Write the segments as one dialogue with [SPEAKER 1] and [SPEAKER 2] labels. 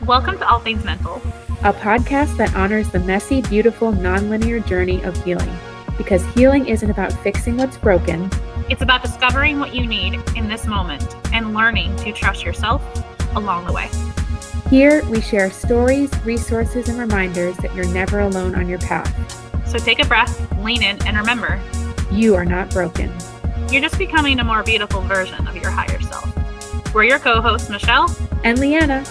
[SPEAKER 1] Welcome to All Things Mental,
[SPEAKER 2] a podcast that honors the messy, beautiful, nonlinear journey of healing. Because healing isn't about fixing what's broken.
[SPEAKER 1] It's about discovering what you need in this moment and learning to trust yourself along the way.
[SPEAKER 2] Here, we share stories, resources, and reminders that you're never alone on your path.
[SPEAKER 1] So take a breath, lean in, and remember,
[SPEAKER 2] you are not broken.
[SPEAKER 1] You're just becoming a more beautiful version of your higher self. We're your co-hosts, Michelle
[SPEAKER 2] and Leanna,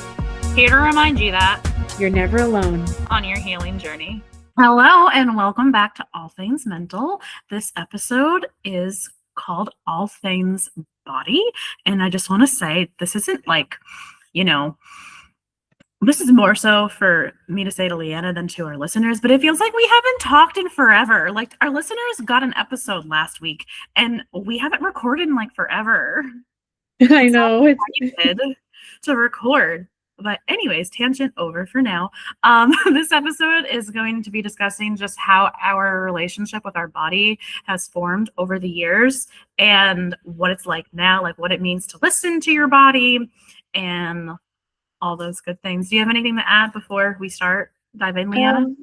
[SPEAKER 1] here to remind you that
[SPEAKER 2] you're never alone
[SPEAKER 1] on your healing journey. Hello, and welcome back to All Things Mental. This episode is called All Things Body. And I just want to say, this isn't like, this is more so for me to say to Leanna than to our listeners, but it feels like we haven't talked in forever. Like, our listeners got an episode last week and we haven't recorded in like forever.
[SPEAKER 2] I know.
[SPEAKER 1] It's to record. But anyways, tangent over for now. This episode is going to be discussing just how our relationship with our body has formed over the years and what it's like now, like what it means to listen to your body and all those good things. Do you have anything to add before we start? Dive in, Leanna?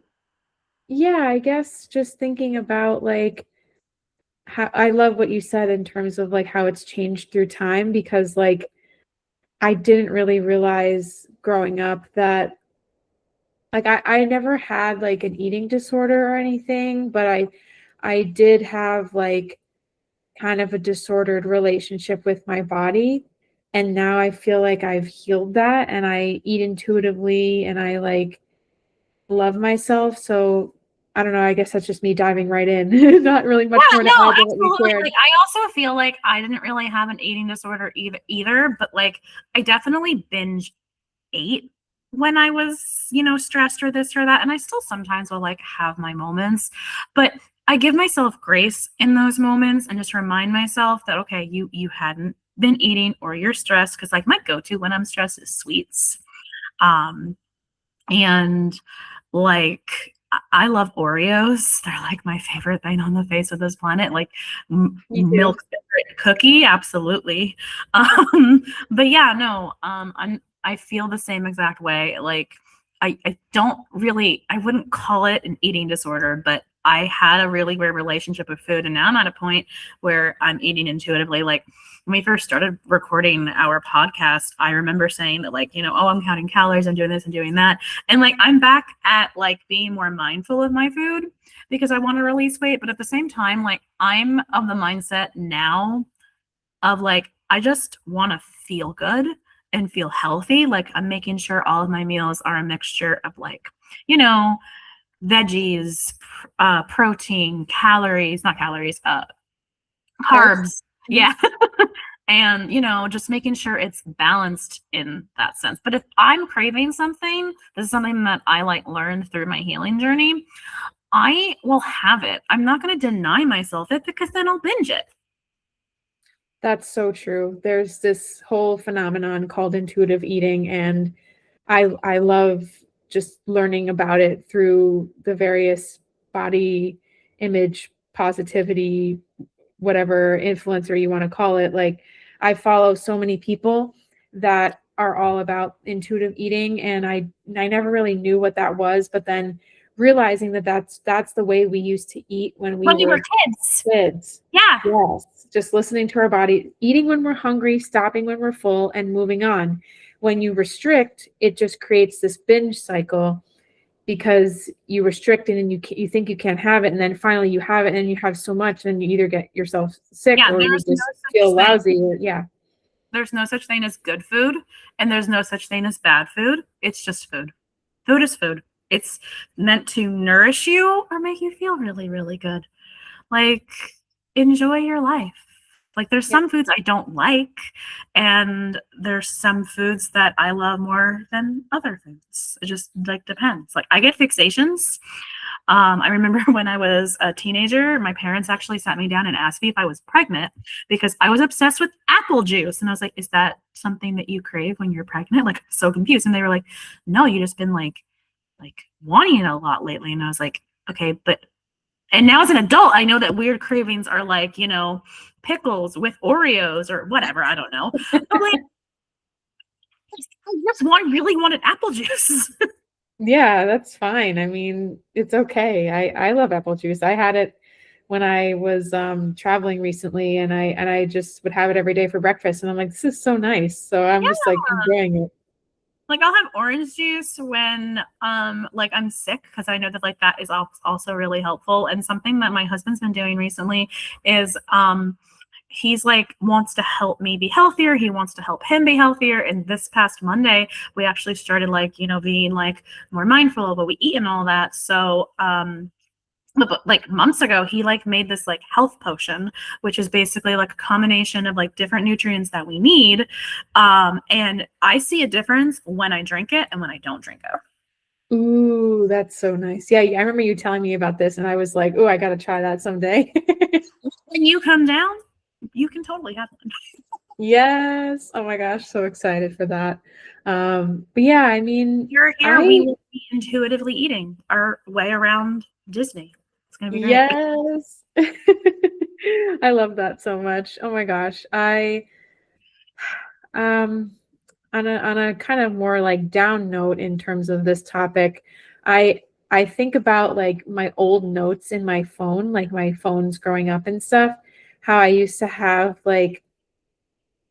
[SPEAKER 2] Yeah, I guess just thinking about like how I love what you said in terms of like how it's changed through time, because like I didn't really realize growing up that like I never had like an eating disorder or anything, but I did have like kind of a disordered relationship with my body. And now I feel like I've healed that and I eat intuitively and I like love myself. So I don't know, I guess that's just me diving right in. Not really much more to add than what we shared.
[SPEAKER 1] Like, I also feel like I didn't really have an eating disorder either, but like I definitely binge ate when I was, stressed or this or that. And I still sometimes will like have my moments, but I give myself grace in those moments and just remind myself that, okay, you hadn't been eating or you're stressed. Cause like my go-to when I'm stressed is sweets. And like, I love Oreos. They're like my favorite thing on the face of this planet. Like milk cookie. Absolutely. But yeah, no, I feel the same exact way. Like I wouldn't call it an eating disorder, but I had a really weird relationship with food. And now I'm at a point where I'm eating intuitively. Like when we first started recording our podcast, I remember saying that like, oh, I'm counting calories, I'm doing this and doing that. And like, I'm back at like being more mindful of my food because I want to release weight. But at the same time, like I'm of the mindset now of like, I just want to feel good and feel healthy. Like I'm making sure all of my meals are a mixture of like, veggies, protein, carbs. Yeah. And, just making sure it's balanced in that sense. But if I'm craving something, this is something that I like learned through my healing journey, I will have it. I'm not going to deny myself it because then I'll binge it.
[SPEAKER 2] That's so true. There's this whole phenomenon called intuitive eating, and I love just learning about it through the various body image positivity, whatever influencer you want to call it. Like I follow so many people that are all about intuitive eating, and I never really knew what that was, but then realizing that that's the way we used to eat when we were kids.
[SPEAKER 1] Yeah.
[SPEAKER 2] Yes. Just listening to our body, eating when we're hungry, stopping when we're full, and moving on. When you restrict, it just creates this binge cycle because you restrict it and you think you can't have it, and then finally you have it and you have so much and you either get yourself sick or you just feel lousy.
[SPEAKER 1] There's no such thing as good food and there's no such thing as bad food. It's just food. Food is food. It's meant to nourish you or make you feel really, really good. Like, enjoy your life. Like there's some foods I don't like, and there's some foods that I love more than other foods. It just like depends. Like I get fixations. I remember when I was a teenager, my parents actually sat me down and asked me if I was pregnant because I was obsessed with apple juice. And I was like, is that something that you crave when you're pregnant? Like, I'm so confused. And they were like, no, you just been like wanting it a lot lately. And I was like, okay, and now as an adult, I know that weird cravings are like, pickles with Oreos or whatever. I don't know. But like, really wanted apple juice.
[SPEAKER 2] Yeah, that's fine. I mean, it's okay. I love apple juice. I had it when I was traveling recently, and I just would have it every day for breakfast, and I'm like, this is so nice. So I'm just like enjoying it.
[SPEAKER 1] Like I'll have orange juice when like I'm sick, because I know that like that is also really helpful. And something that my husband's been doing recently is he's like wants to help me be healthier. He wants to help him be healthier. And this past Monday, we actually started like, being like more mindful of what we eat and all that. So but like months ago, he like made this like health potion, which is basically like a combination of like different nutrients that we need. And I see a difference when I drink it and when I don't drink it.
[SPEAKER 2] Ooh, that's so nice. Yeah, I remember you telling me about this, and I was like, "Oh, I got to try that someday."
[SPEAKER 1] When you come down, you can totally have one.
[SPEAKER 2] Yes. Oh my gosh, so excited for that. But yeah, I mean,
[SPEAKER 1] You're here, we will be intuitively eating our way around Disney. It's gonna be great.
[SPEAKER 2] Yes. I love that so much. Oh my gosh. Um on a kind of more like down note in terms of this topic, I think about like my old notes in my phone, like my phones growing up and stuff, how I used to have like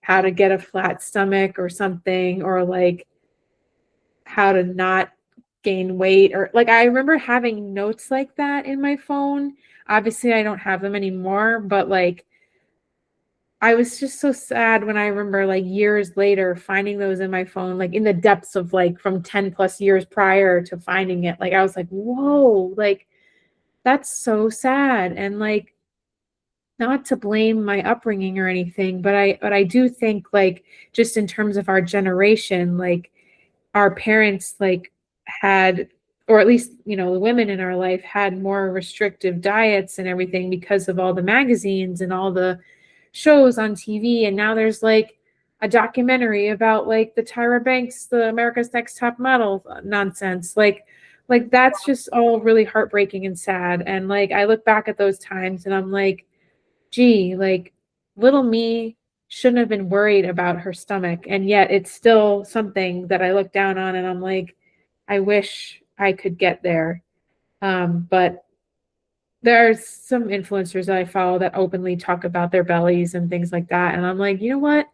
[SPEAKER 2] how to get a flat stomach or something, or like how to not gain weight, or like I remember having notes like that in my phone. Obviously, I don't have them anymore, but like I was just so sad when I remember like years later finding those in my phone, like in the depths of like from 10 plus years prior to finding it. Like I was like, whoa, like that's so sad. And like not to blame my upbringing or anything, but I do think like just in terms of our generation, like our parents like had, or at least the women in our life had more restrictive diets and everything because of all the magazines and all the shows on TV. And now there's like a documentary about like the Tyra Banks, the America's Next Top Model nonsense. Like that's just all really heartbreaking and sad. And like I look back at those times and I'm like, gee, like little me shouldn't have been worried about her stomach. And yet it's still something that I look down on and I'm like, I wish I could get there. But there's some influencers that I follow that openly talk about their bellies and things like that. And I'm like, you know what?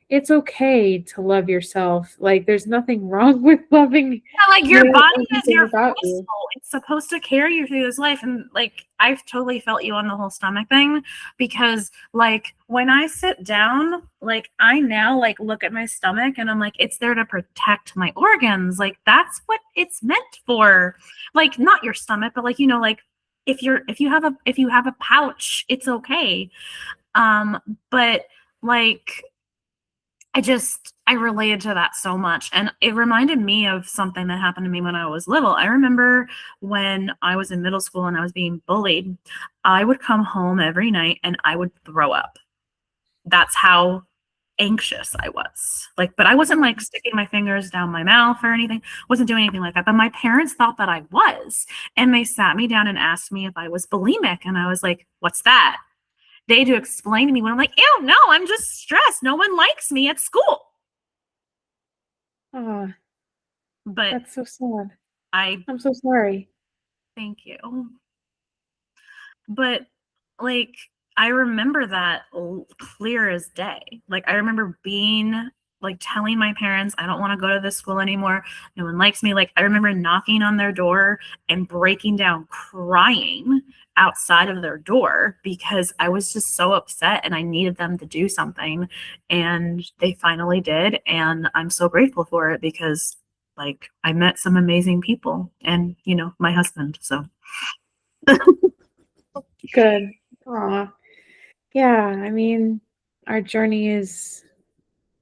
[SPEAKER 2] It's okay to love yourself. Like there's nothing wrong with loving
[SPEAKER 1] Like your body is
[SPEAKER 2] everything
[SPEAKER 1] your
[SPEAKER 2] about
[SPEAKER 1] vessel.
[SPEAKER 2] you.
[SPEAKER 1] It's supposed to carry you through this life. And like I've totally felt you on the whole stomach thing, because like when I sit down, like I now like look at my stomach and I'm like, it's there to protect my organs. Like that's what it's meant for. Like not your stomach, but like like if you have a pouch, it's okay. But like I related to that so much. And it reminded me of something that happened to me when I was little. I remember when I was in middle school and I was being bullied, I would come home every night and I would throw up. That's how anxious I was. Like, but I wasn't like sticking my fingers down my mouth or anything, wasn't doing anything like that. But my parents thought that I was. And they sat me down and asked me if I was bulimic. And I was like, what's that? They had to explain to me when I'm like, ew, no, I'm just stressed. No one likes me at school.
[SPEAKER 2] Oh,
[SPEAKER 1] But
[SPEAKER 2] that's so sad.
[SPEAKER 1] I'm
[SPEAKER 2] so sorry.
[SPEAKER 1] thank you. But like I remember that clear as day. Like I remember being like telling my parents, I don't want to go to this school anymore. No one likes me. Like I remember knocking on their door and breaking down crying outside of their door because I was just so upset and I needed them to do something. And they finally did. And I'm so grateful for it because like I met some amazing people and my husband. So
[SPEAKER 2] Good. Aw. Yeah, I mean, our journey is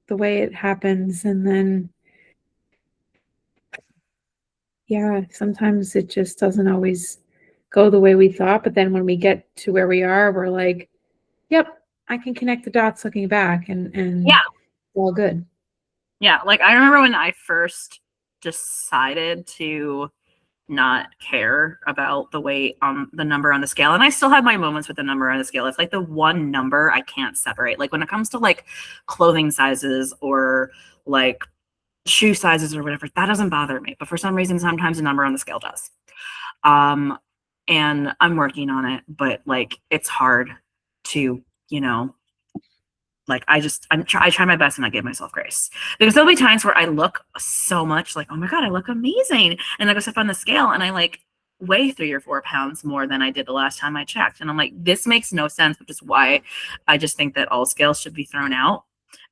[SPEAKER 2] the way it happens, and then yeah, sometimes it just doesn't always go the way we thought, but then when we get to where we are, we're like, yep, I can connect the dots looking back, and
[SPEAKER 1] yeah.
[SPEAKER 2] it's all good.
[SPEAKER 1] Yeah, like I remember when I first decided to not care about the weight on the number on the scale. And I still have my moments with the number on the scale. It's like the one number I can't separate. Like when it comes to like clothing sizes or like shoe sizes or whatever, that doesn't bother me. But for some reason, sometimes a number on the scale does. Um, and I'm working on it, but like it's hard to, you know, like I try my best and I give myself grace because there'll be times where I look so much like, oh my God, I look amazing. And I go step on the scale and I like weigh 3 or 4 pounds more than I did the last time I checked. And I'm like, this makes no sense, which is why I just think that all scales should be thrown out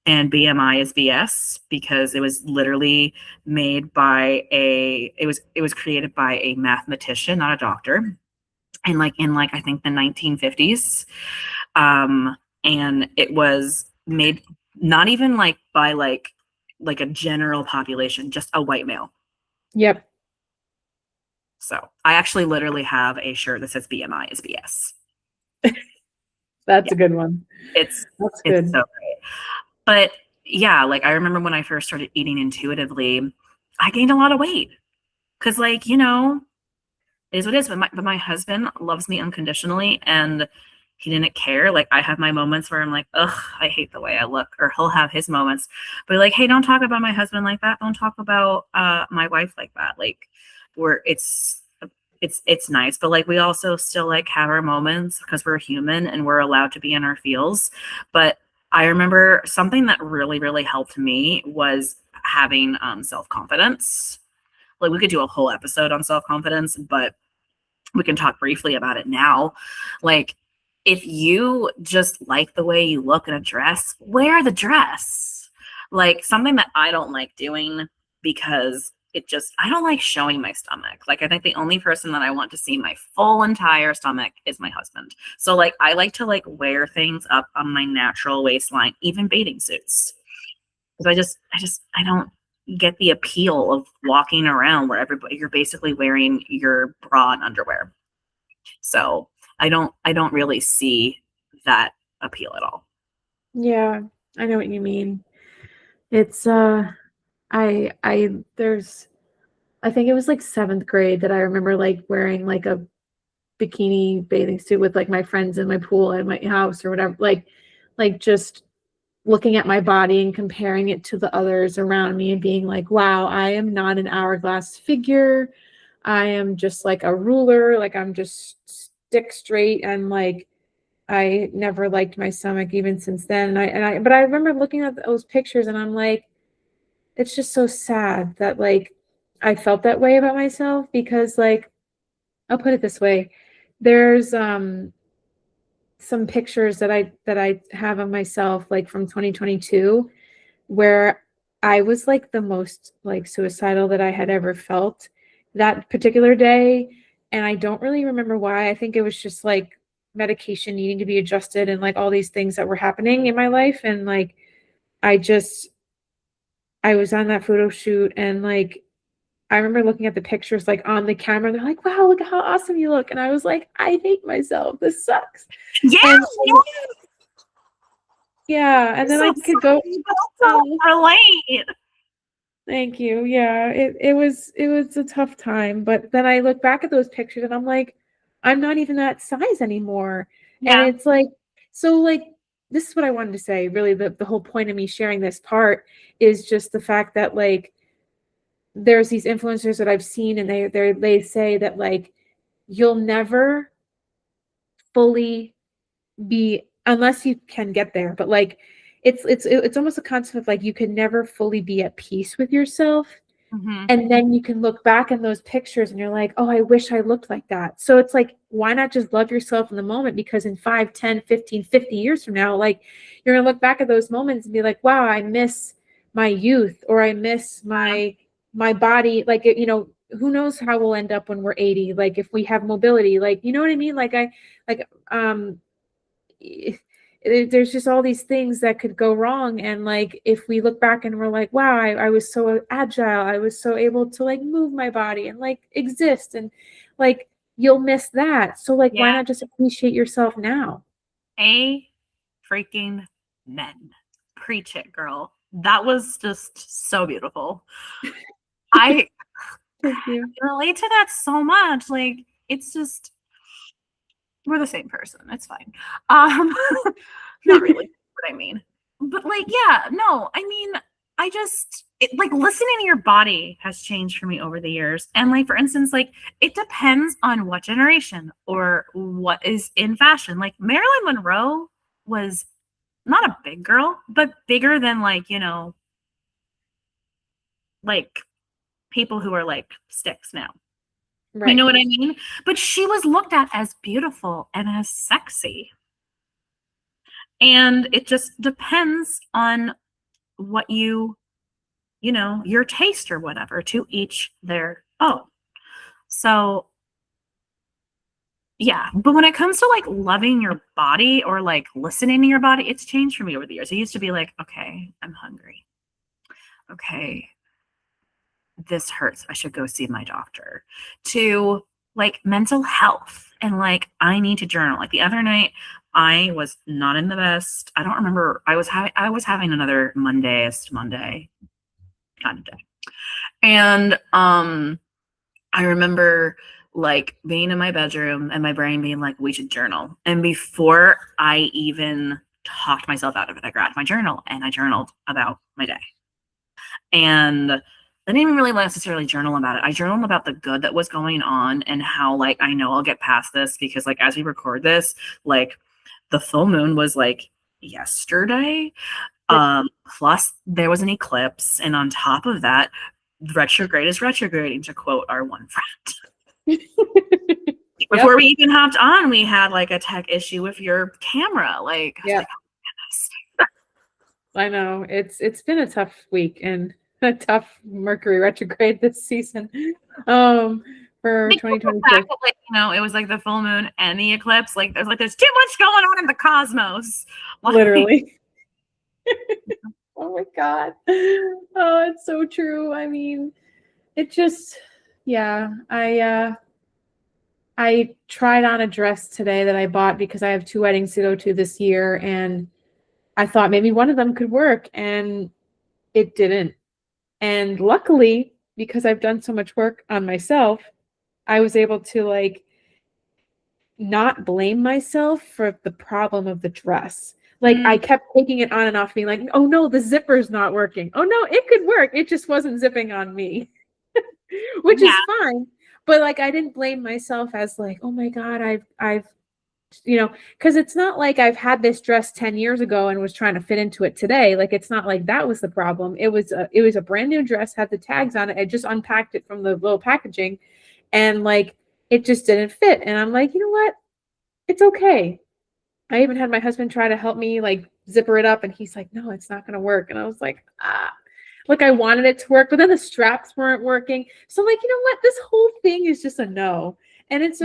[SPEAKER 1] and BMI is BS because it was literally made by it was created by a mathematician, not a doctor. And like in like I think the 1950s. And it was made not even like by like a general population, just a white male.
[SPEAKER 2] Yep.
[SPEAKER 1] So I actually literally have a shirt that says BMI is BS.
[SPEAKER 2] That's
[SPEAKER 1] Yeah.
[SPEAKER 2] a good one.
[SPEAKER 1] It's
[SPEAKER 2] good.
[SPEAKER 1] So great. But yeah, like I remember when I first started eating intuitively, I gained a lot of weight. Cause like, you know, it is what it is. But my husband loves me unconditionally and he didn't care. Like I have my moments where I'm like, ugh, I hate the way I look. Or he'll have his moments. But like, hey, don't talk about my husband like that. Don't talk about my wife like that. Like where it's nice. But like we also still like have our moments because we're human and we're allowed to be in our feels. But I remember something that really, really helped me was having self-confidence. Like we could do a whole episode on self-confidence, but we can talk briefly about it now. Like if you just like the way you look in a dress, wear the dress. Like something that I don't like doing because I don't like showing my stomach. Like I think the only person that I want to see my full entire stomach is my husband. So like I like to like wear things up on my natural waistline, even bathing suits. Because I don't get the appeal of walking around where you're basically wearing your bra and underwear. So I don't really see that appeal at all.
[SPEAKER 2] Yeah, I know what you mean. It's I think it was like 7th grade that I remember like wearing like a bikini bathing suit with like my friends in my pool at my house or whatever. Like just looking at my body and comparing it to the others around me and being like, wow, I am not an hourglass figure. I am just like a ruler. Like I'm just stick straight and like I never liked my stomach even since then. But I remember looking at those pictures and I'm like, it's just so sad that like I felt that way about myself because like I'll put it this way. There's some pictures that I have of myself like from 2022 where I was like the most like suicidal that I had ever felt that particular day. And I don't really remember why. I think it was just like medication needing to be adjusted and like all these things that were happening in my life. And like I just I was on that photo shoot and like I remember looking at the pictures like on the camera. They're like, wow, look at how awesome you look. And I was like, I hate myself. This sucks.
[SPEAKER 1] Yeah,
[SPEAKER 2] And yeah. And then
[SPEAKER 1] so
[SPEAKER 2] I could go.
[SPEAKER 1] relate.
[SPEAKER 2] Thank you. Yeah. It was a tough time. But then I look back at those pictures and I'm like, I'm not even that size anymore. And
[SPEAKER 1] Yeah.
[SPEAKER 2] it's like, so like this is what I wanted to say. Really, the whole point of me sharing this part is just the fact that like there's these influencers that I've seen and they say that like you'll never fully be unless you can get there, but like it's almost a concept of like you can never fully be at peace with yourself.
[SPEAKER 1] Mm-hmm.
[SPEAKER 2] And then you can look back in those pictures and you're like, oh, I wish I looked like that. So it's like, why not just love yourself in the moment? Because in 5, 10, 15, 50 years from now, like you're gonna look back at those moments and be like, wow, I miss my youth, or I miss my body. Like you know, who knows how we'll end up when we're 80, like if we have mobility, like you know what I mean? Like I like there's just all these things that could go wrong, and like if we look back and we're like, wow, I was so agile, I was so able to like move my body and like exist, and like you'll miss that. So like why
[SPEAKER 1] Yeah.
[SPEAKER 2] not just appreciate yourself now?
[SPEAKER 1] A freaking men. Preach it, girl. That was just so beautiful. I
[SPEAKER 2] Thank you.
[SPEAKER 1] relate to that so much. Like it's just we're the same person. It's fine. Um not really what I mean. But like, yeah, no, I mean, like listening to your body has changed for me over the years. And like, for instance, like it depends on what generation or what is in fashion. Like Marilyn Monroe was not a big girl, but bigger than like, like people who are like sticks now.
[SPEAKER 2] Right.
[SPEAKER 1] You know what I mean? But she was looked at as beautiful and as sexy. And it just depends on what your taste or whatever, to each their own. So yeah, but when it comes to like loving your body or like listening to your body, it's changed for me over the years. It used to be like, okay, I'm hungry. Okay, this hurts. I should go see my doctor. To like mental health and like I need to journal. Like the other night, I was not in the best. I don't remember. I was having another Monday kind of day. And I remember like being in my bedroom and my brain being like, we should journal. And before I even talked myself out of it, I grabbed my journal and I journaled about my day. And I didn't even really necessarily journal about it. I journaled about the good that was going on and how like I know I'll get past this because like as we record this, like the full moon was like yesterday. Plus there was an eclipse, and on top of that, retrograde is retrograding, to quote our one friend. Before we even hopped on, we had like a tech issue with your camera. Like,
[SPEAKER 2] yeah,
[SPEAKER 1] like, oh,
[SPEAKER 2] I know it's been a tough week and a tough Mercury retrograde this season. For 2026.
[SPEAKER 1] Like, it was like the full moon and the eclipse. Like, there's too much going on in the cosmos. Like,
[SPEAKER 2] literally. Oh my God. Oh, it's so true. I mean, it just, yeah, I tried on a dress today that I bought because I have 2 weddings to go to this year, and I thought maybe one of them could work, and it didn't. And luckily, because I've done so much work on myself, I was able to like not blame myself for the problem of the dress. Like I kept taking it on and off, being like, oh no, the zipper's not working. Oh no, it could work. It just wasn't zipping on me, which is fine. But like, I didn't blame myself as like, oh my God, I've, because it's not like I've had this dress 10 years ago and was trying to fit into it today. Like, it's not like that was the problem. It was a brand new dress, had the tags on it. I just unpacked it from the little packaging, and like, it just didn't fit. And I'm like, you know what? It's okay. I even had my husband try to help me like zipper it up, and he's like, no, it's not going to work. And I was like, like I wanted it to work, but then the straps weren't working. So I'm like, you know what? This whole thing is just a no. And it's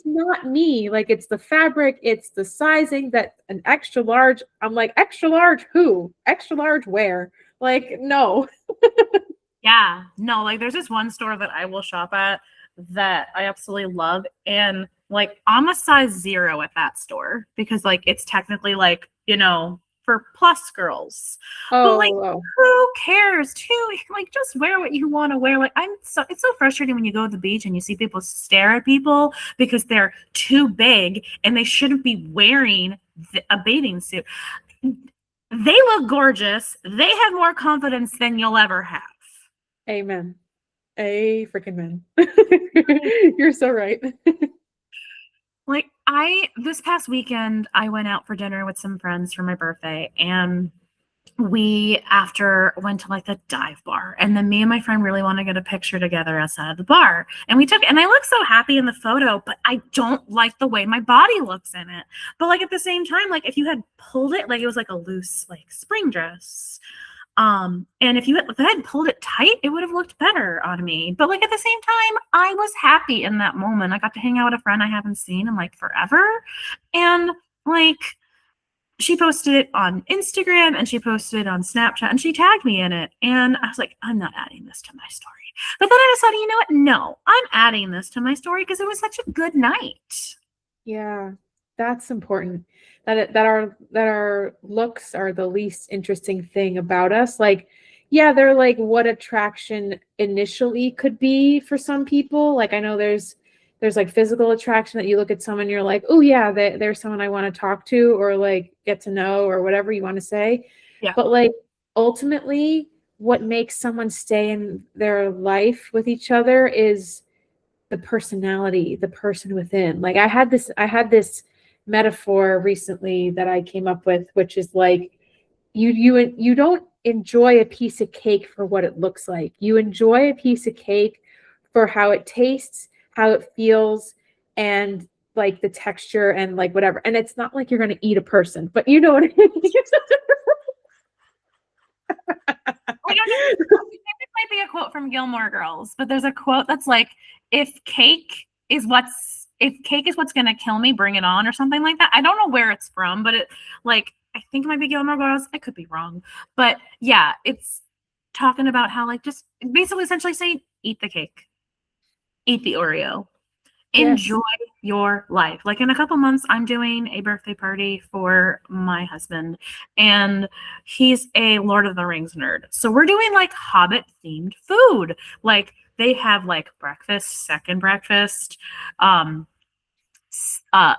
[SPEAKER 2] not me. Like, it's the fabric, it's the sizing that an extra large. I'm like, extra large who? Extra large where? Like, no.
[SPEAKER 1] Yeah, no, like there's this one store that I will shop at that I absolutely love, and like I'm a size 0 at that store because like it's technically like, for plus girls. But like, who cares? Too, like, just wear what you want to wear. Like, it's so frustrating when you go to the beach and you see people stare at people because they're too big and they shouldn't be wearing a bathing suit. They look gorgeous. They have more confidence than you'll ever have.
[SPEAKER 2] Amen. A freaking man. You're so right.
[SPEAKER 1] Like, this past weekend, I went out for dinner with some friends for my birthday, and we after went to like the dive bar, and then me and my friend really want to get a picture together outside of the bar, and and I look so happy in the photo, but I don't like the way my body looks in it. But like at the same time, like if you had pulled it, like it was like a loose like spring dress, and if I had pulled it tight, it would have looked better on me. But like at the same time, I was happy in that moment. I got to hang out with a friend I haven't seen in like forever, and like she posted it on Instagram and she posted it on Snapchat and she tagged me in it. And I was like, I'm not adding this to my story. But then I decided, you know what? No, I'm adding this to my story because it was such a good night.
[SPEAKER 2] Yeah, that's important. That our looks are the least interesting thing about us. Like, yeah, they're like what attraction initially could be for some people. Like, I know there's like physical attraction that you look at someone, you're like, oh yeah, there's someone I want to talk to or like get to know or whatever you want to say.
[SPEAKER 1] Yeah.
[SPEAKER 2] But like ultimately, what makes someone stay in their life with each other is the personality, the person within. Like I had this metaphor recently that I came up with, which is like you don't enjoy a piece of cake for what it looks like. You enjoy a piece of cake for how it tastes, how it feels, and like the texture and like whatever. And it's not like you're going to eat a person, but you know what I mean?
[SPEAKER 1] I don't know. I think it might be a quote from Gilmore Girls, but there's a quote that's like, if cake is what's going to kill me, bring it on, or something like that. I don't know where it's from, but it like I think it might be Gilmore Girls. I could be wrong, but yeah, it's talking about how like just basically essentially saying eat the cake, eat the Oreo,
[SPEAKER 2] Yes.
[SPEAKER 1] enjoy your life. Like in a couple months, I'm doing a birthday party for my husband, and he's a Lord of the Rings nerd. So we're doing like Hobbit themed food. Like they have like breakfast, second breakfast, um, uh,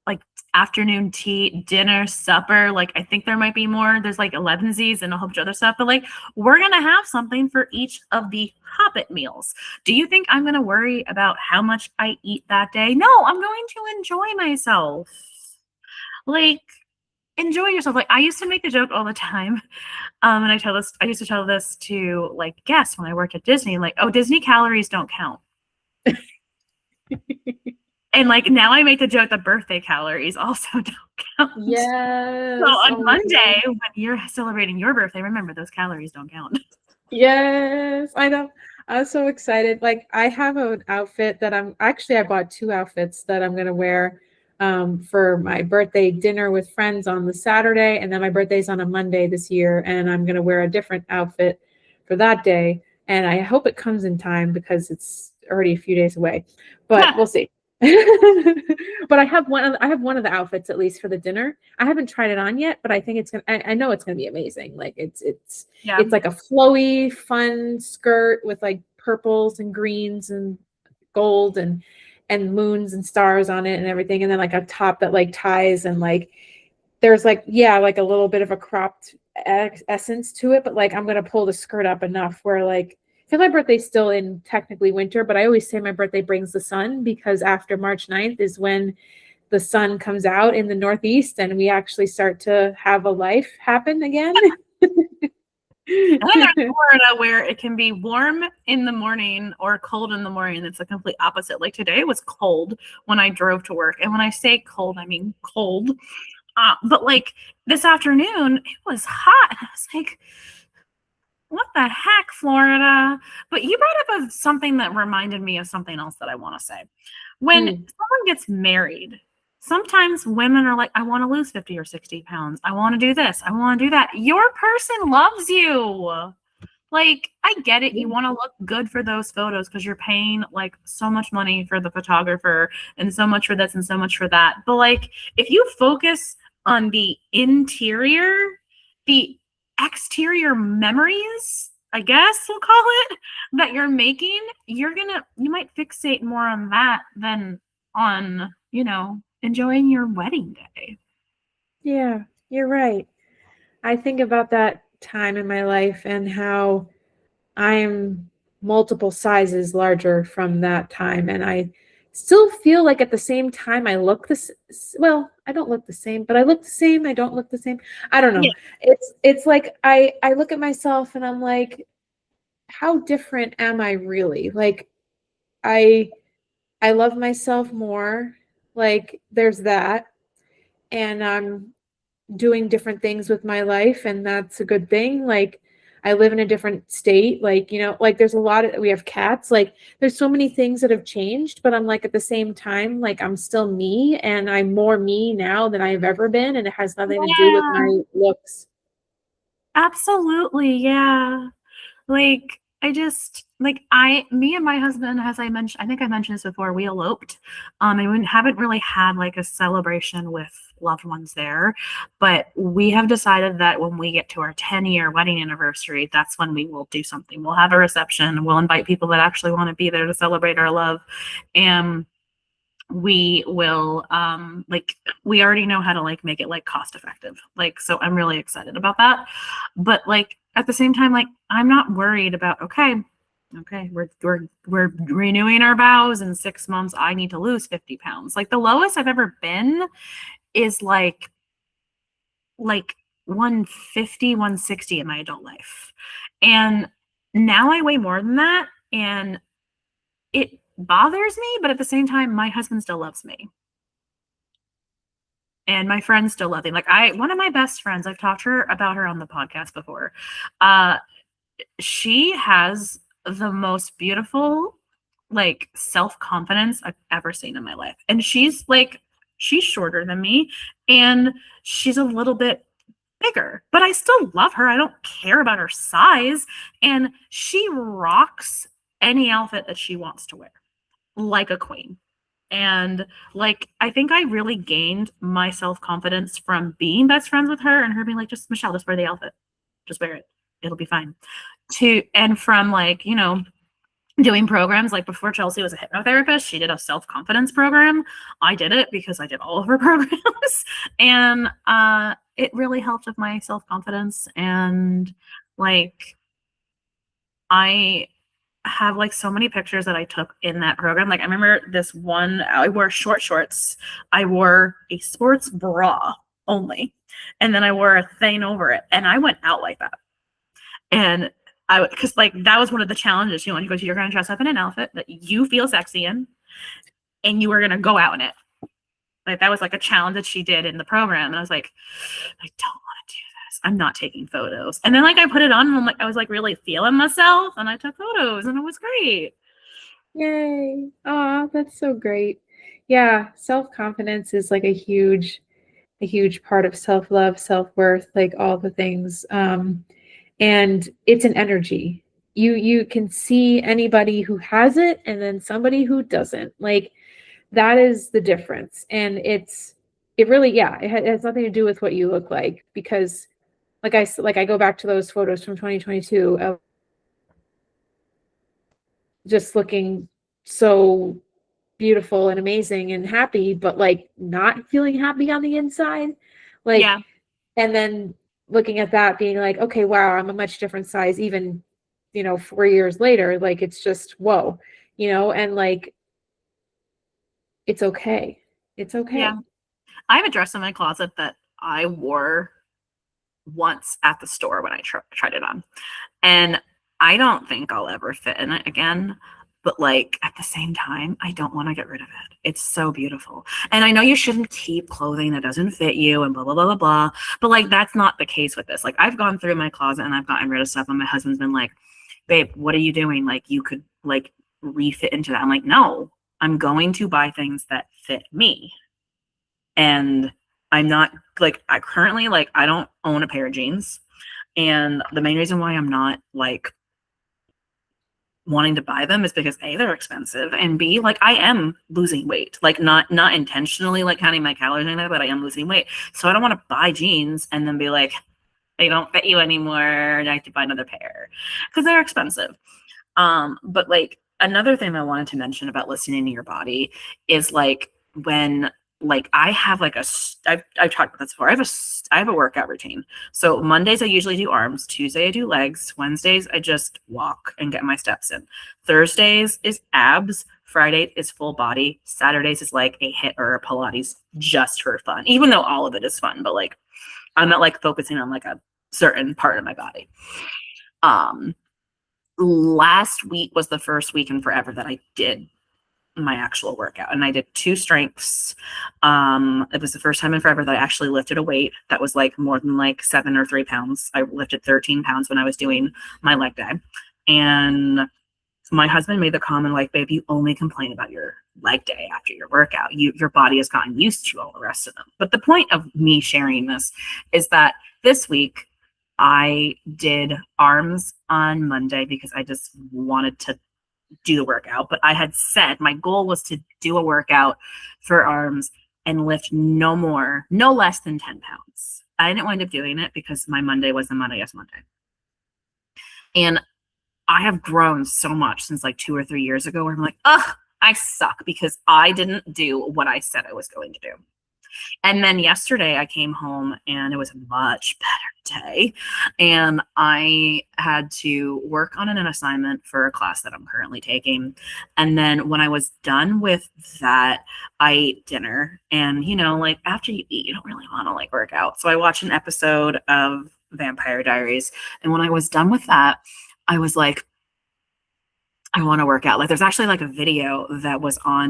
[SPEAKER 1] like afternoon tea, dinner, supper. Like I think there might be more. There's like 11sies and a whole bunch of other stuff. But like we're gonna have something for each of the Hobbit meals. Do you think I'm gonna worry about how much I eat that day? No, I'm going to enjoy myself. Like enjoy yourself. Like I used to make the joke all the time. And I used to tell this to like guests when I worked at Disney, like, oh, Disney calories don't count. And like now I make the joke that birthday calories also don't count.
[SPEAKER 2] Yes.
[SPEAKER 1] So on
[SPEAKER 2] Oh my
[SPEAKER 1] Monday,
[SPEAKER 2] God.
[SPEAKER 1] when you're celebrating your birthday, remember those calories don't count.
[SPEAKER 2] Yes, I know. I was so excited. Like I have an outfit that I bought two outfits that I'm gonna wear for my birthday dinner with friends on the Saturday, and then my birthday's on a Monday this year, and I'm gonna wear a different outfit for that day. And I hope it comes in time because it's already a few days away, but we'll see. But I have one of the outfits at least for the dinner. I haven't tried it on yet, but I think I know it's gonna be amazing. Like
[SPEAKER 1] Yeah.
[SPEAKER 2] it's like a flowy, fun skirt with like purples and greens and gold and moons and stars on it and everything, and then like a top that like ties and like there's like yeah like a little bit of a cropped essence to it, but like I'm gonna pull the skirt up enough where like I feel my birthday's still in technically winter, but I always say my birthday brings the sun because after March 9th is when the sun comes out in the Northeast and we actually start to have a life happen again.
[SPEAKER 1] And then there's Florida where it can be warm in the morning or cold in the morning. It's the complete opposite. Like today it was cold when I drove to work. And when I say cold, I mean cold. But like this afternoon, it was hot. And I was like, what the heck, Florida? But you brought up something that reminded me of something else that I want to say. When someone gets married, sometimes women are like, I want to lose 50 or 60 pounds. I want to do this. I want to do that. Your person loves you. Like, I get it. You want to look good for those photos because you're paying like so much money for the photographer and so much for this and so much for that. But like, if you focus on the interior, the exterior memories, I guess we'll call it, that you're making, you might fixate more on that than on, enjoying your wedding day.
[SPEAKER 2] Yeah, you're right. I think about that time in my life and how I'm multiple sizes larger from that time. And I still feel like at the same time I look this well, I don't look the same, but I look the same. I don't look the same. I don't know.
[SPEAKER 1] Yeah.
[SPEAKER 2] It's like I look at myself and I'm like, how different am I really? Like I I love myself more. Like there's that. And I'm doing different things with my life and that's a good thing. Like I live in a different state, like like there's a lot of we have cats, like there's so many things that have changed, but I'm like at the same time like I'm still me and I'm more me now than I've ever been and it has nothing to do with
[SPEAKER 1] Yeah,
[SPEAKER 2] my looks.
[SPEAKER 1] absolutely. Yeah. Like, me and my husband, as I mentioned, I think I mentioned this before, we eloped. And we haven't really had like a celebration with loved ones there. But we have decided that when we get to our 10-year wedding anniversary, that's when we will do something. We'll have a reception. We'll invite people that actually want to be there to celebrate our love. And we will we already know how to like make it like cost effective, like, so I'm really excited about that. But like at the same time, like, I'm not worried about, okay, we're renewing our vows in 6 months. I need to lose 50 pounds. Like the lowest I've ever been is like 150, 160 in my adult life. And now I weigh more than that. And it bothers me, but at the same time, my husband still loves me. And my friends still love me. Like one of my best friends, I've talked to her about her on the podcast before. She has the most beautiful, like, self-confidence I've ever seen in my life. And she's shorter than me and she's a little bit bigger, but I still love her. I don't care about her size. And she rocks any outfit that she wants to wear like a queen. And like, I think I really gained my self-confidence from being best friends with her and her being like, just Michelle, just wear the outfit. Just wear it. It'll be fine. And from like, doing programs like before Chelsea was a hypnotherapist, she did a self-confidence program. I did it because I did all of her programs. And it really helped with my self-confidence. And like, I have like so many pictures that I took in that program. Like I remember this one, I wore short shorts. I wore a sports bra only. And then I wore a thing over it. And I went out like that. And because like that was one of the challenges, you're going to dress up in an outfit that you feel sexy in, and you were going to go out in it. Like that was like a challenge that she did in the program, and I was like, I don't want to do this. I'm not taking photos. And then like I put it on, and I was like really feeling myself, and I took photos, and it was great.
[SPEAKER 2] Yay! Oh, that's so great. Yeah, self-confidence is like a huge part of self-love, self-worth, like all the things. And it's an energy. You can see anybody who has it and then somebody who doesn't. Like that is the difference. And it really, yeah, it has nothing to do with what you look like, because like I go back to those photos from 2022 of just looking so beautiful and amazing and happy, but like not feeling happy on the inside. Like,
[SPEAKER 1] yeah.
[SPEAKER 2] And then looking at that being like, okay, wow, I'm a much different size even, 4 years later. Like it's just whoa, and like it's okay. It's okay.
[SPEAKER 1] Yeah. I have a dress in my closet that I wore once at the store when I tried it on. And I don't think I'll ever fit in it again. But like at the same time, I don't want to get rid of it. It's so beautiful. And I know you shouldn't keep clothing that doesn't fit you and blah, blah, blah, blah, blah. But like, that's not the case with this. Like I've gone through my closet and I've gotten rid of stuff. And my husband's been like, babe, what are you doing? Like you could like refit into that. I'm like, no, I'm going to buy things that fit me. And I'm not like, I currently, like, I don't own a pair of jeans. And the main reason why I'm not like wanting to buy them is because A, they're expensive, and B, like I am losing weight, like not intentionally like counting my calories or anything, but I am losing weight. So I don't want to buy jeans and then be like, they don't fit you anymore and I have to buy another pair because they're expensive. But like another thing I wanted to mention about listening to your body is like when like I have like I've talked about this before. I have a workout routine. So Mondays I usually do arms, Tuesday I do legs, Wednesdays I just walk and get my steps in. Thursdays is abs, Friday is full body, Saturdays is like a HIIT or a Pilates just for fun. Even though all of it is fun, but like I'm not like focusing on like a certain part of my body. Last week was the first week in forever that I did my actual workout, and I did 2 strengths. It was the first time in forever that I actually lifted a weight that was like more than like 7 or 3 pounds. I lifted 13 pounds when I was doing my leg day. And my husband made the comment like, babe, you only complain about your leg day after your workout. Your body has gotten used to all the rest of them. But the point of me sharing this is that this week I did arms on Monday because I just wanted to do the workout, but I had said my goal was to do a workout for arms and lift no less than 10 pounds. I didn't wind up doing it because my Monday was the Monday. And I have grown so much since like 2 or 3 years ago where I'm like, ugh, I suck because I didn't do what I said I was going to do. And then yesterday I came home and it was a much better day. And I had to work on an assignment for a class that I'm currently taking. And then when I was done with that, I ate dinner. And, like after you eat, you don't really want to like work out. So I watched an episode of Vampire Diaries. And when I was done with that, I was like, I want to work out. Like there's actually like a video that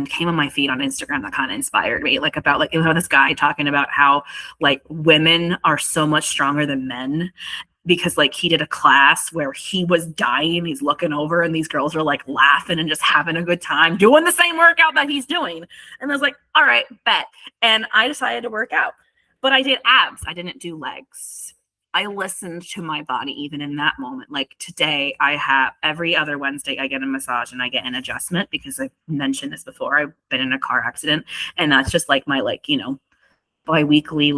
[SPEAKER 1] came on my feed on Instagram that kind of inspired me. Like about like, this guy talking about how like women are so much stronger than men because like he did a class where he was dying. He's looking over and these girls are like laughing and just having a good time doing the same workout that he's doing. And I was like, all right, bet. And I decided to work out, but I did abs. I didn't do legs. I listened to my body even in that moment. Like today, I have every other Wednesday, I get a massage and I get an adjustment because I've mentioned this before. I've been in a car accident and that's just like my bi-weekly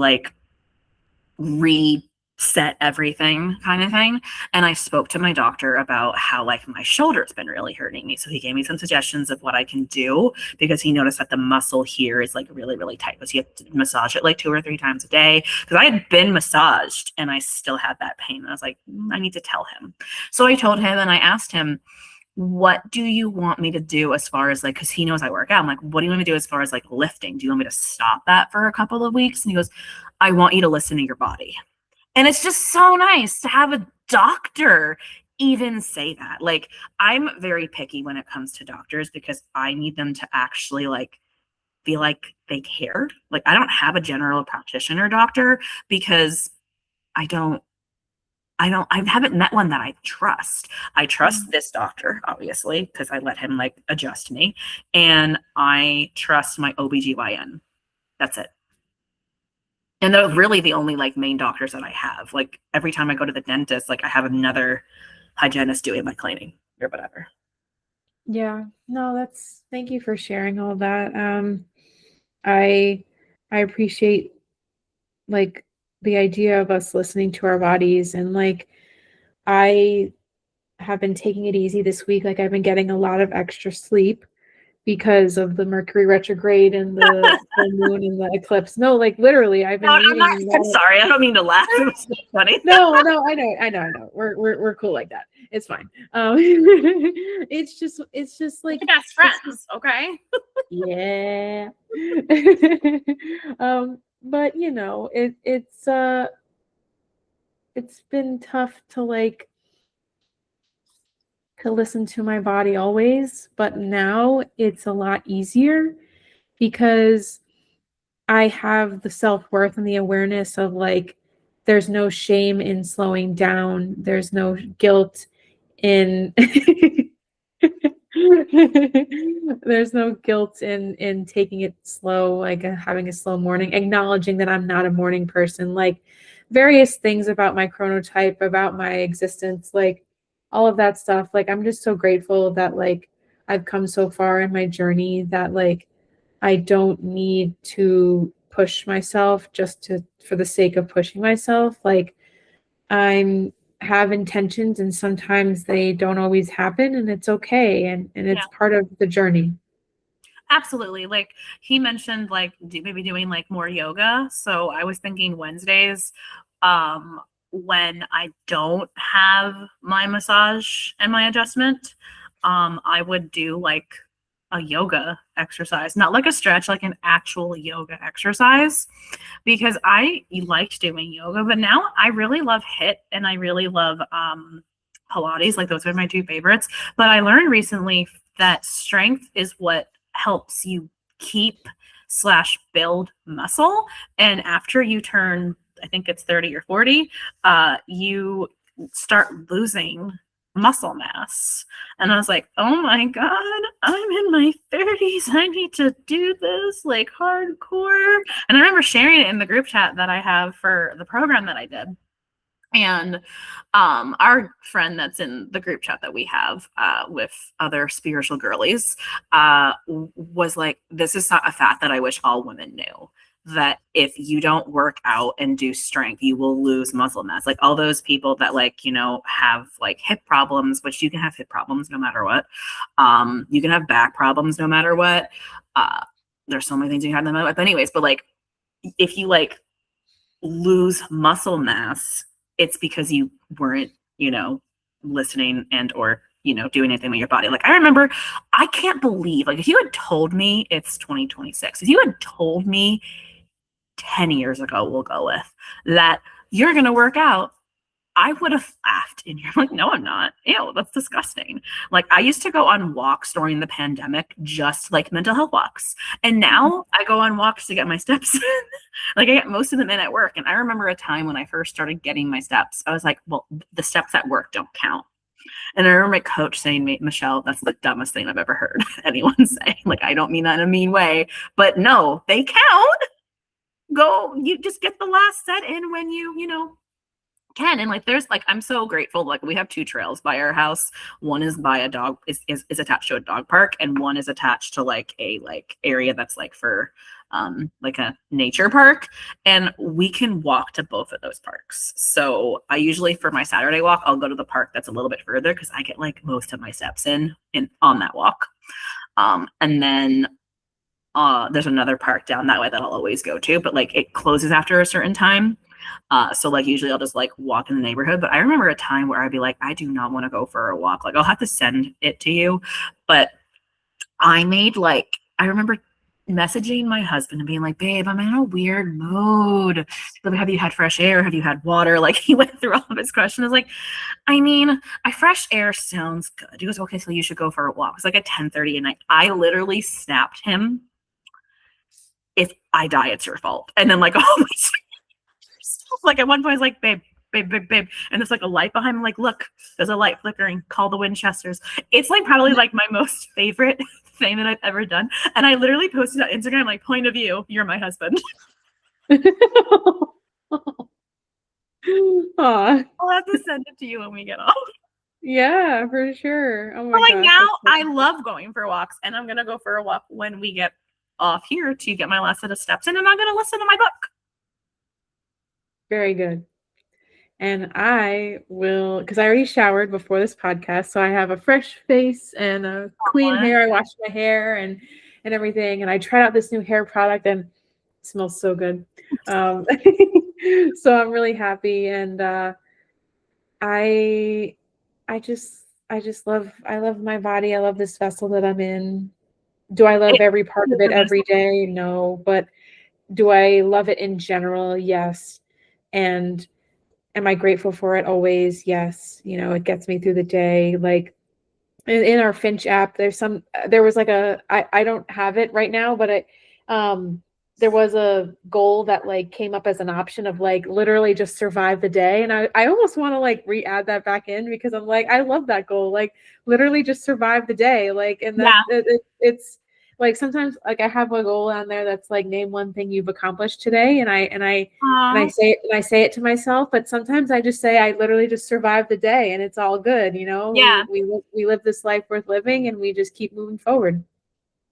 [SPEAKER 1] reset everything kind of thing. And I spoke to my doctor about how like my shoulder's been really hurting me. So he gave me some suggestions of what I can do because he noticed that the muscle here is like really, really tight. So you have to massage it like 2 or 3 times a day. Because I had been massaged and I still had that pain. And I was like, I need to tell him. So I told him and I asked him, what do you want me to do as far as like, because he knows I work out. I'm like, what do you want me to do as far as like lifting? Do you want me to stop that for a couple of weeks? And he goes, I want you to listen to your body. And it's just so nice to have a doctor even say that. Like, I'm very picky when it comes to doctors because I need them to actually like feel like they care. Like, I don't have a general practitioner doctor because I haven't met one that I trust. I trust this doctor, obviously, because I let him like adjust me. And I trust my OBGYN. That's it. And they're really the only like main doctors that I have. Like every time I go to the dentist, like I have another hygienist doing my cleaning or whatever.
[SPEAKER 2] Yeah, no, thank you for sharing all that. I appreciate like the idea of us listening to our bodies and like I have been taking it easy this week. Like I've been getting a lot of extra sleep because of the Mercury retrograde and the moon and the eclipse. No, like literally, I've been reading.
[SPEAKER 1] I'm sorry, I don't mean to laugh. It was so funny.
[SPEAKER 2] No, I know. We're cool like that. It's fine. It's just like
[SPEAKER 1] we're best friends, okay?
[SPEAKER 2] Yeah. But it's been tough to like to listen to my body always, but now it's a lot easier because I have the self-worth and the awareness of like there's no shame in slowing down. There's no guilt in there's no guilt in taking it slow, like having a slow morning, acknowledging that I'm not a morning person, like various things about my chronotype, about my existence, like all of that stuff. Like I'm just so grateful that like I've come so far in my journey that like I don't need to push myself just for the sake of pushing myself. Like I'm have intentions and sometimes they don't always happen and it's okay and it's part of the journey.
[SPEAKER 1] Absolutely. Like he mentioned like maybe doing like more yoga. So I was thinking Wednesdays when I don't have my massage and my adjustment, I would do like a yoga exercise, not like a stretch, like an actual yoga exercise, because I liked doing yoga, but now I really love HIIT and I really love Pilates. Like those are my 2 favorites. But I learned recently that strength is what helps you keep/build muscle. And after you turn, I think it's 30 or 40, you start losing muscle mass. And I was like, oh my God, I'm in my 30s. I need to do this like hardcore. And I remember sharing it in the group chat that I have for the program that I did. And our friend that's in the group chat that we have with other spiritual girlies was like, this is a fact that I wish all women knew, that if you don't work out and do strength, you will lose muscle mass. Like all those people that like, have like hip problems, which you can have hip problems no matter what. You can have back problems no matter what. There's so many things you can have them with anyways, but like if you like lose muscle mass, it's because you weren't, listening and or doing anything with your body. Like I remember, I can't believe, like if you had told me, it's 2026, if you had told me 10 years ago, we'll go with, that you're going to work out, I would have laughed. And you're like, no, I'm not. Ew, that's disgusting. Like I used to go on walks during the pandemic, just like mental health walks. And now I go on walks to get my steps in. Like I get most of them in at work. And I remember a time when I first started getting my steps, I was like, well, the steps at work don't count. And I remember my coach saying, Michelle, that's the dumbest thing I've ever heard anyone say. Like, I don't mean that in a mean way, but no, they count. Go, you just get the last set in when you can. And like there's like, I'm so grateful, like we have two trails by our house. One is by a dog, is attached to a dog park, and one is attached to like a area that's like for like a nature park, and we can walk to both of those parks. So I usually, for my Saturday walk, I'll go to the park that's a little bit further because I get like most of my steps in on that walk. And then there's another park down that way that I'll always go to, but like it closes after a certain time. So like usually I'll just like walk in the neighborhood. But I remember a time where I'd be like, I do not want to go for a walk. Like I'll have to send it to you. But I remember messaging my husband and being like, babe, I'm in a weird mood. Like, have you had fresh air? Have you had water? Like he went through all of his questions. I was like, I mean, fresh air sounds good. He goes, okay, so you should go for a walk. It's like at 10:30 at night. I literally snapped him, if I die, it's your fault. And then like all my like at one point I was like, babe. And there's like a light behind me. Like, look, there's a light flickering. Call the Winchesters. It's like probably like my most favorite thing that I've ever done. And I literally posted on Instagram, like, point of view, you're my husband.
[SPEAKER 2] Aw.
[SPEAKER 1] I'll have to send it to you when we get off.
[SPEAKER 2] Yeah, for sure. Oh my
[SPEAKER 1] But like
[SPEAKER 2] gosh,
[SPEAKER 1] now,
[SPEAKER 2] that's
[SPEAKER 1] I love going for walks, and I'm gonna go for a walk when we get off here to get my last set of steps in, and I'm gonna listen to my book.
[SPEAKER 2] very good. And I will, because I already showered before this podcast, so I have a fresh face and a clean hair. I washed my hair and everything, and I tried out this new hair product, and it smells so good. So I'm really happy, and I love my body. I love this vessel that I'm in. Do I love every part of it every day? No, but do I love it in general? Yes. And am I grateful for it always? Yes. It gets me through the day. Like in our Finch app, there was like I don't have it right now, but there was a goal that like came up as an option of like literally just survive the day. And I almost want to like re-add that back in, because I'm like, I love that goal. Like literally just survive the day. Like, and that it's like, sometimes like I have a goal on there that's like, name one thing you've accomplished today. And I say it to myself, but sometimes I just say, I literally just survived the day and it's all good.
[SPEAKER 1] Yeah.
[SPEAKER 2] We live this life worth living, and we just keep moving forward.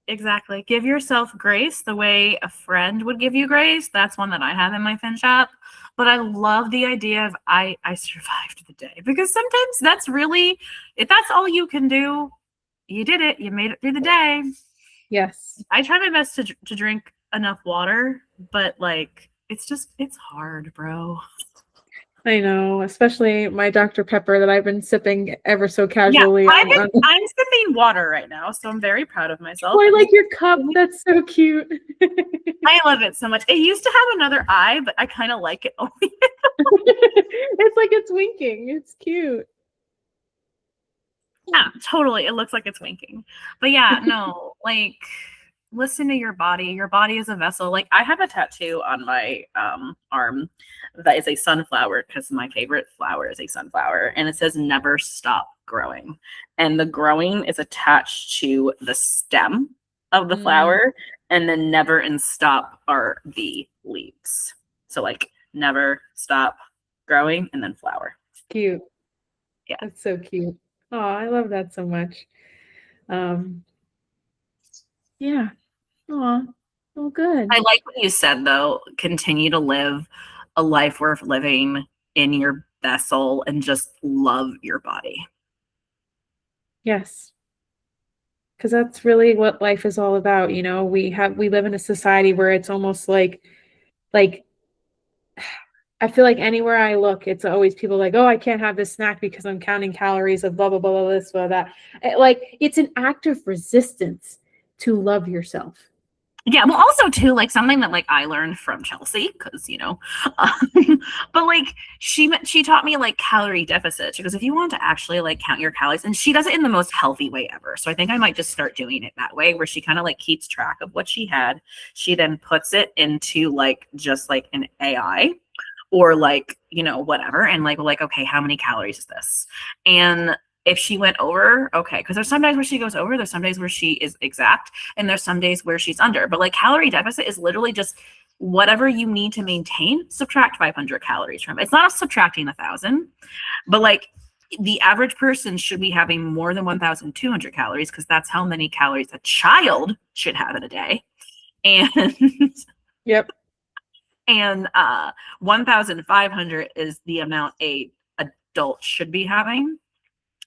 [SPEAKER 1] Exactly. Give yourself grace the way a friend would give you grace. That's one that I have in my Finch app. But I love the idea of I survived the day, because sometimes that's really, if that's all you can do, you did it. You made it through the day.
[SPEAKER 2] Yes.
[SPEAKER 1] I try my best to drink enough water, but like it's hard, bro.
[SPEAKER 2] I know, especially my Dr. Pepper that I've been sipping ever so casually.
[SPEAKER 1] Yeah, I'm sipping water right now, so I'm very proud of myself.
[SPEAKER 2] Oh, I like your cup. That's so cute.
[SPEAKER 1] I love it so much. It used to have another eye, but I kind of like it only.
[SPEAKER 2] It's like it's winking. It's cute.
[SPEAKER 1] Yeah, totally. It looks like it's winking. But yeah, no, like listen to your body. Your body is a vessel. Like I have a tattoo on my arm that is a sunflower, because my favorite flower is a sunflower, and it says never stop growing. And the growing is attached to the stem of the flower, and then never and stop are the leaves. So like never stop growing and then flower.
[SPEAKER 2] Cute.
[SPEAKER 1] Yeah.
[SPEAKER 2] That's so cute. Oh, I love that so much. Yeah. Oh, well, good.
[SPEAKER 1] I like what you said, though. Continue to live a life worth living in your vessel and just love your body.
[SPEAKER 2] Yes. Because that's really what life is all about. We live in a society where it's almost like like, I feel like anywhere I look, it's always people like, oh, I can't have this snack because I'm counting calories of blah, blah, blah, blah, this, blah, that. Like, it's an act of resistance to love yourself.
[SPEAKER 1] Yeah, well, also too, like something that like I learned from Chelsea, because but like she taught me like calorie deficits, because if you want to actually like count your calories, and she does it in the most healthy way ever, so I think I might just start doing it that way, where she kind of like keeps track of what she had. She then puts it into like just like an AI or like whatever, and like okay, how many calories is this? And if she went over, okay, because there's some days where she goes over, there's some days where she is exact, and there's some days where she's under. But like calorie deficit is literally just whatever you need to maintain, subtract 500 calories from it. It's not subtracting 1,000, but like the average person should be having more than 1,200 calories, because that's how many calories a child should have in a day. And
[SPEAKER 2] yep.
[SPEAKER 1] And 1,500 is the amount a adult should be having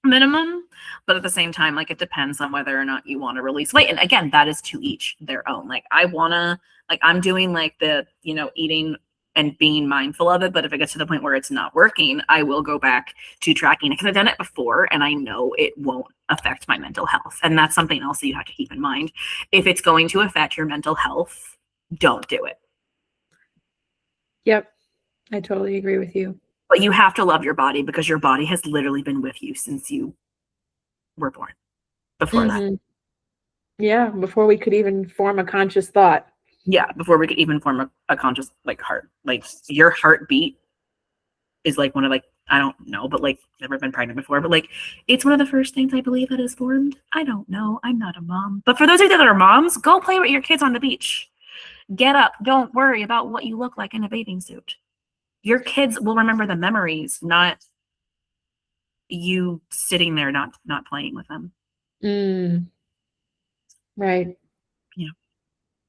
[SPEAKER 1] minimum. But at the same time, like it depends on whether or not you want to release weight. And again, that is to each their own. Like I'm doing like the, eating and being mindful of it. But if it gets to the point where it's not working, I will go back to tracking it, because I've done it before and I know it won't affect my mental health. And that's something else that you have to keep in mind. If it's going to affect your mental health, don't do it.
[SPEAKER 2] Yep. I totally agree with you.
[SPEAKER 1] But you have to love your body, because your body has literally been with you since you were born. Before that.
[SPEAKER 2] Yeah, before we could even form a conscious thought.
[SPEAKER 1] Yeah, before we could even form a conscious like heart. Like your heartbeat is like one of like, I don't know, but like never been pregnant before, but like it's one of the first things I believe that is formed. I don't know. I'm not a mom. But for those of you that are moms, go play with your kids on the beach. Get up. Don't worry about what you look like in a bathing suit. Your kids will remember the memories, not you sitting there not playing with them.
[SPEAKER 2] Right.
[SPEAKER 1] Yeah.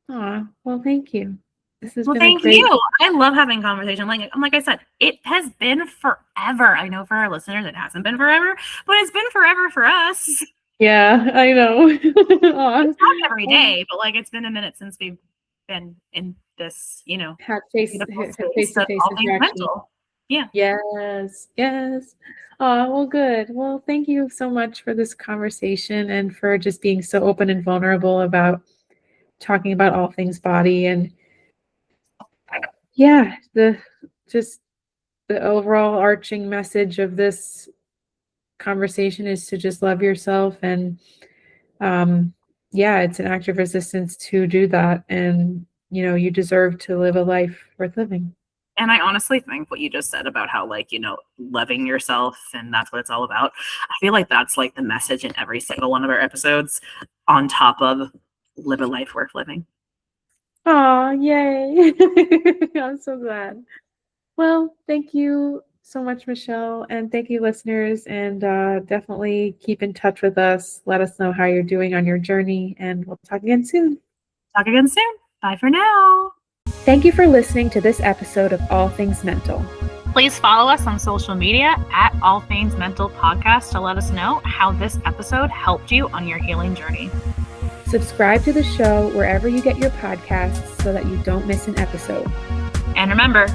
[SPEAKER 2] Aw, well, thank you. This has been
[SPEAKER 1] thank you. I love having conversation. Like I said, it has been forever. I know for our listeners it hasn't been forever, but it's been forever for us.
[SPEAKER 2] Yeah, I know.
[SPEAKER 1] It's not every day, but like it's been a minute since we've been in this,
[SPEAKER 2] had face-to-face interaction.
[SPEAKER 1] Yeah.
[SPEAKER 2] Yes. Oh, well, good. Well, thank you so much for this conversation and for just being so open and vulnerable about talking about all things body. And yeah, the overall arching message of this conversation is to just love yourself. And yeah, it's an act of resistance to do that. And you deserve to live a life worth living.
[SPEAKER 1] And I honestly think what you just said about how loving yourself, and that's what it's all about. I feel like that's like the message in every single one of our episodes, on top of live a life worth living.
[SPEAKER 2] Aw, yay. I'm so glad. Well, thank you so much, Michelle. And thank you, listeners. And definitely keep in touch with us. Let us know how you're doing on your journey. And we'll talk again soon.
[SPEAKER 1] Bye for now.
[SPEAKER 2] Thank you for listening to this episode of All Things Mental.
[SPEAKER 1] Please follow us on social media at All Things Mental Podcast to let us know how this episode helped you on your healing journey.
[SPEAKER 2] Subscribe to the show wherever you get your podcasts so that you don't miss an episode.
[SPEAKER 1] And remember,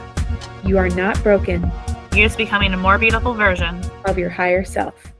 [SPEAKER 2] you are not broken.
[SPEAKER 1] You're just becoming a more beautiful version
[SPEAKER 2] of your higher self.